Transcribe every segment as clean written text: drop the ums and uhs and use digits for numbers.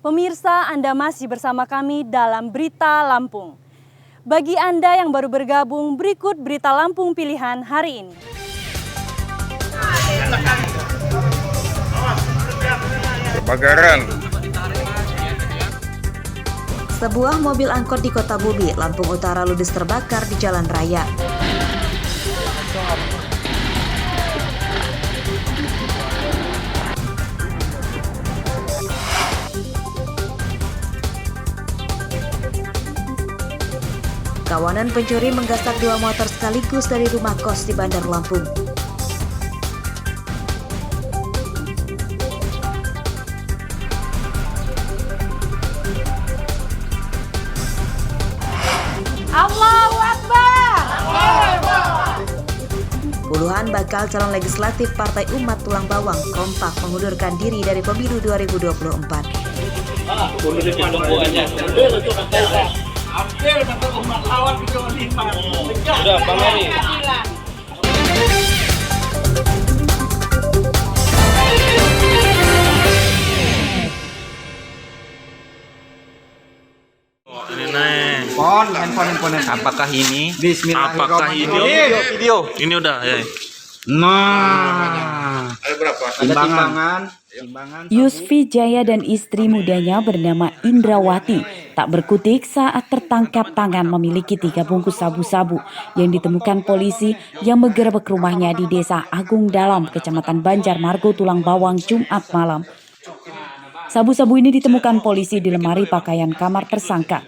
Pemirsa, Anda masih bersama kami dalam Berita Lampung. Bagi Anda yang baru bergabung, berikut Berita Lampung pilihan hari ini. Kebakaran. Sebuah mobil angkot di Kota Bubi, Lampung Utara ludes terbakar di jalan raya. Kawanan pencuri menggasak 2 motor sekaligus dari rumah kos di Bandar Lampung. Allahu Akbar! Puluhan bakal calon legislatif Partai Umat Tulang Bawang kompak mengundurkan diri dari pemilu 2024. Hampir satu umat lawan di Jawa Timur. Sudah, Bang Eri. Ini naik. Handphone. Apakah ini? Bismillahirrahmanirrahim. Video. Ini udah ya. Nah, Ada berapa? ada timbangan. Yusfi Jaya dan istri mudanya bernama Indrawati tak berkutik saat tertangkap tangan memiliki 3 bungkus sabu-sabu yang ditemukan polisi yang menggerebek rumahnya di Desa Agung Dalam, Kecamatan Banjarmargo, Tulang Bawang, Jumat malam. Sabu-sabu ini ditemukan polisi di lemari pakaian kamar tersangka.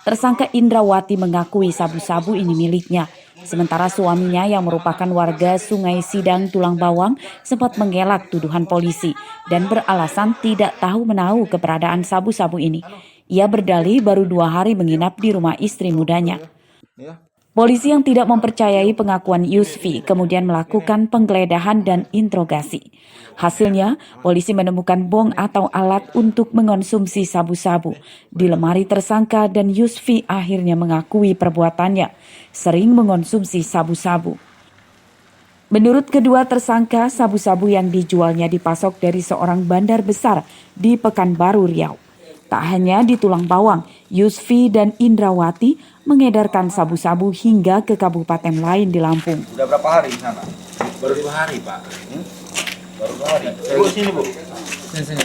Tersangka Indrawati mengakui sabu-sabu ini miliknya. Sementara suaminya yang merupakan warga Sungai Sidang, Tulang Bawang sempat mengelak tuduhan polisi dan beralasan tidak tahu menahu keberadaan sabu-sabu ini. Ia berdalih baru 2 hari menginap di rumah istri mudanya. Polisi yang tidak mempercayai pengakuan Yusfi kemudian melakukan penggeledahan dan interogasi. Hasilnya, polisi menemukan bong atau alat untuk mengonsumsi sabu-sabu di lemari tersangka dan Yusfi akhirnya mengakui perbuatannya, sering mengonsumsi sabu-sabu. Menurut kedua tersangka, sabu-sabu yang dijualnya dipasok dari seorang bandar besar di Pekanbaru, Riau. Tak hanya di Tulang Bawang, Yusfi dan Indrawati mengedarkan sabu-sabu hingga ke kabupaten lain di Lampung. Udah berapa hari di sana? Baru 2 hari, Pak. Baru 2 hari. Ibu sini, Bu. Sini.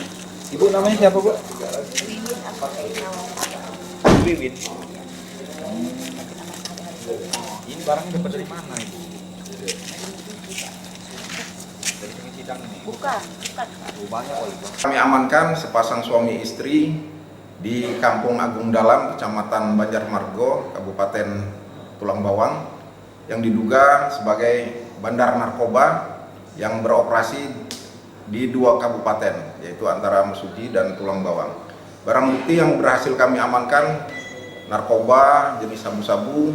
Ibu namanya siapa, Bu? Wiwin. Ini barangnya dapat dari mana, Ibu? Dari Sungai Sidang ini. Bukan. Banyak kok, Ibu. Kami amankan sepasang suami istri di Kampung Agung Dalam, Kecamatan Banjarmargo, Kabupaten Tulang Bawang, yang diduga sebagai bandar narkoba yang beroperasi di 2 kabupaten, yaitu antara Mesuji dan Tulang Bawang. Barang bukti yang berhasil kami amankan, narkoba jenis sabu-sabu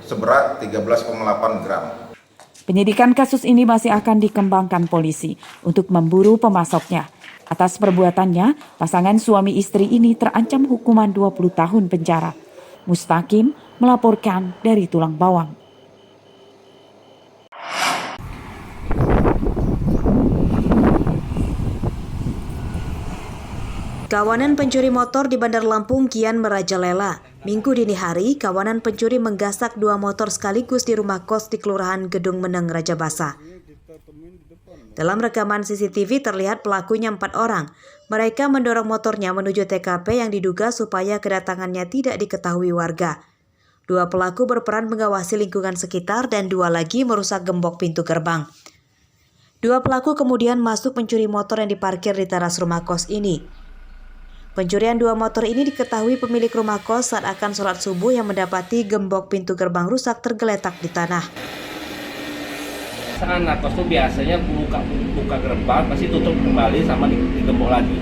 seberat 13,8 gram. Penyidikan kasus ini masih akan dikembangkan polisi untuk memburu pemasoknya. Atas perbuatannya, pasangan suami istri ini terancam hukuman 20 tahun penjara. Mustaqim melaporkan dari Tulang Bawang. Kawanan pencuri motor di Bandar Lampung kian merajalela. Minggu dini hari, kawanan pencuri menggasak 2 motor sekaligus di rumah kos di Kelurahan Gedung Meneng, Raja Basa. Dalam rekaman CCTV terlihat pelakunya 4 orang. Mereka mendorong motornya menuju TKP yang diduga supaya kedatangannya tidak diketahui warga. 2 pelaku berperan mengawasi lingkungan sekitar dan 2 lagi merusak gembok pintu gerbang. 2 pelaku kemudian masuk mencuri motor yang diparkir di teras rumah kos ini. Pencurian 2 motor ini diketahui pemilik rumah kos saat akan sholat subuh yang mendapati gembok pintu gerbang rusak tergeletak di tanah. Anak kos tuh biasanya buka gerbang pasti tutup kembali sama digembok lagi.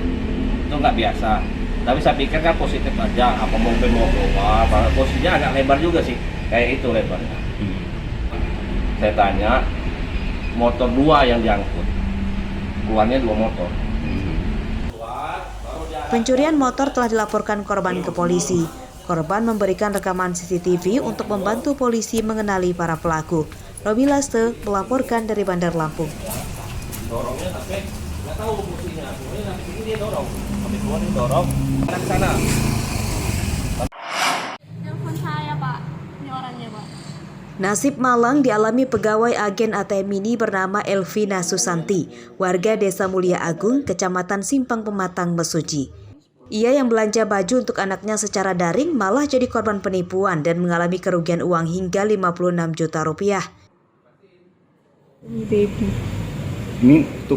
Itu nggak biasa. Tapi saya pikir kan positif aja. Apa mobil mau keluar? Posisinya agak lebar juga sih. Kayak itu lebarnya. Saya tanya, motor 2 yang diangkut. Keluarnya 2 motor. Pencurian motor telah dilaporkan korban ke polisi. Korban memberikan rekaman CCTV untuk membantu polisi mengenali para pelaku. Robi Laste melaporkan dari Bandar Lampung. Dorongnya tapi nggak tahu fungsinya. ini dia dorong, sampai keluar dia dorong ke sana. Telepon saya, Pak. Ini orangnya, Pak. Nasib malang dialami pegawai agen ATM Mini bernama Elvina Susanti, warga Desa Mulia Agung, Kecamatan Simpang Pematang, Mesuji. Ia yang belanja baju untuk anaknya secara daring malah jadi korban penipuan dan mengalami kerugian uang hingga 56 juta rupiah.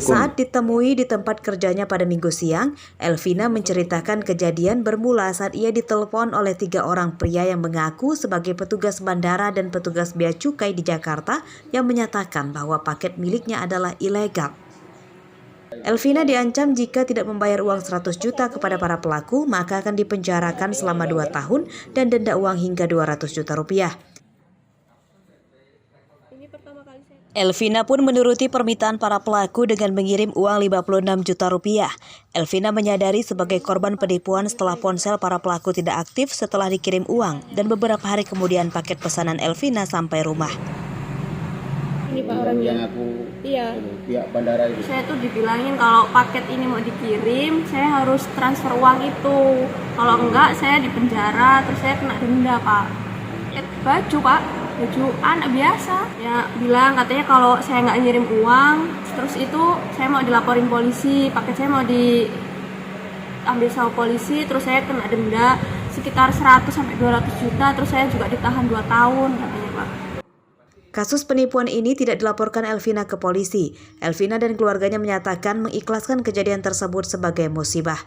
Saat ditemui di tempat kerjanya pada Minggu siang, Elvina menceritakan kejadian bermula saat ia ditelepon oleh 3 orang pria yang mengaku sebagai petugas bandara dan petugas bea cukai di Jakarta yang menyatakan bahwa paket miliknya adalah ilegal. Elvina diancam jika tidak membayar uang 100 juta kepada para pelaku, maka akan dipenjarakan selama 2 tahun dan denda uang hingga 200 juta rupiah. Elvina pun menuruti permintaan para pelaku dengan mengirim uang 56 juta rupiah. Elvina menyadari sebagai korban penipuan setelah ponsel para pelaku tidak aktif setelah dikirim uang dan beberapa hari kemudian paket pesanan Elvina sampai rumah. Ini Pak orangnya. Yang aku Iya. pihak bandara itu. Saya tuh dibilangin kalau paket ini mau dikirim, saya harus transfer uang itu. Kalau enggak, saya dipenjara, terus saya kena denda, Pak. Baju, Pak. Baju anak biasa. Ya bilang katanya kalau saya nggak ngirim uang, terus itu saya mau dilaporin polisi, paket saya mau diambil sama polisi, terus saya kena denda sekitar 100 sampai 200 juta, terus saya juga ditahan 2 tahun katanya, Pak. Kasus penipuan ini tidak dilaporkan Elvina ke polisi. Elvina dan keluarganya menyatakan mengikhlaskan kejadian tersebut sebagai musibah.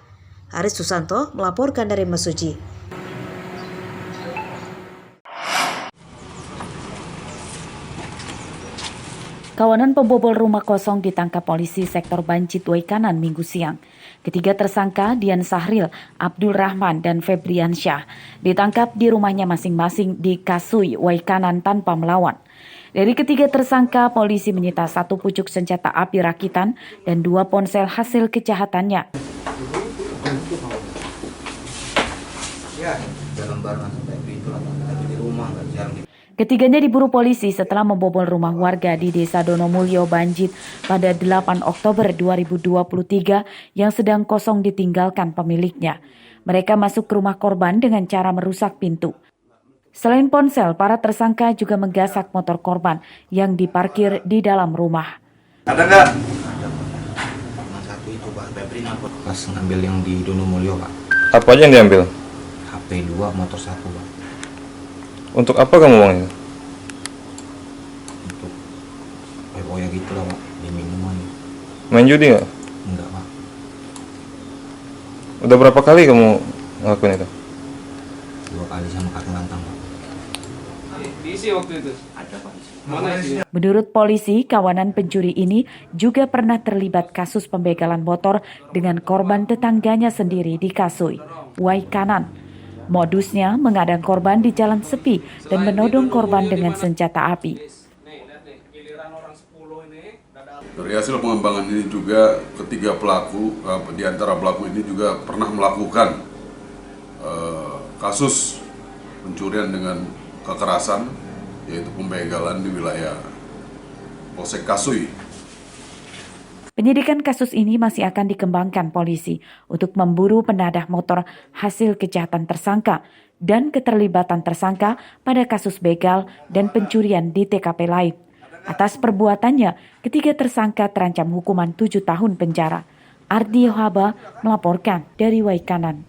Aris Susanto melaporkan dari Mesuji. Kawanan pembobol rumah kosong ditangkap polisi sektor Bancit Waikanan Minggu siang. Ketiga tersangka Dian Sahril, Abdul Rahman, dan Febriansyah ditangkap di rumahnya masing-masing di Kasui, Waikanan tanpa melawan. Dari ketiga tersangka, polisi menyita 1 pucuk senjata api rakitan dan 2 ponsel hasil kejahatannya. Ketiganya diburu polisi setelah membobol rumah warga di Desa Donomulyo, Banjit pada 8 Oktober 2023 yang sedang kosong ditinggalkan pemiliknya. Mereka masuk ke rumah korban dengan cara merusak pintu. Selain ponsel, para tersangka juga menggasak motor korban yang diparkir di dalam rumah. Ada nggak? Ada satu itu Pak, Febri pas ngambil yang di Donomulyo Pak. Apa aja yang diambil? HP 2, motor 1 Pak. Untuk apa kamu uangnya? Untuk poya gitu lah Pak, di minuman. Main judi nggak? Enggak Pak. Udah berapa kali kamu ngelakuin itu? 2 kali sama kartu lantang Pak. Diisi waktu itu? Ada Pak. Mana isinya? Menurut polisi, kawanan pencuri ini juga pernah terlibat kasus pembegalan motor dengan korban tetangganya sendiri di Kasui, Waikanan. Modusnya mengadang korban di jalan sepi dan menodong korban dengan senjata api. Dari hasil pengembangan ini juga ketiga pelaku, di antara pelaku ini juga pernah melakukan kasus pencurian dengan kekerasan, yaitu pembegalan di wilayah Polsek Kasui. Penyidikan kasus ini masih akan dikembangkan polisi untuk memburu penadah motor hasil kejahatan tersangka dan keterlibatan tersangka pada kasus begal dan pencurian di TKP lain. Atas perbuatannya, ketiga tersangka terancam hukuman 7 tahun penjara. Ardi Yohaba melaporkan dari Waikanan.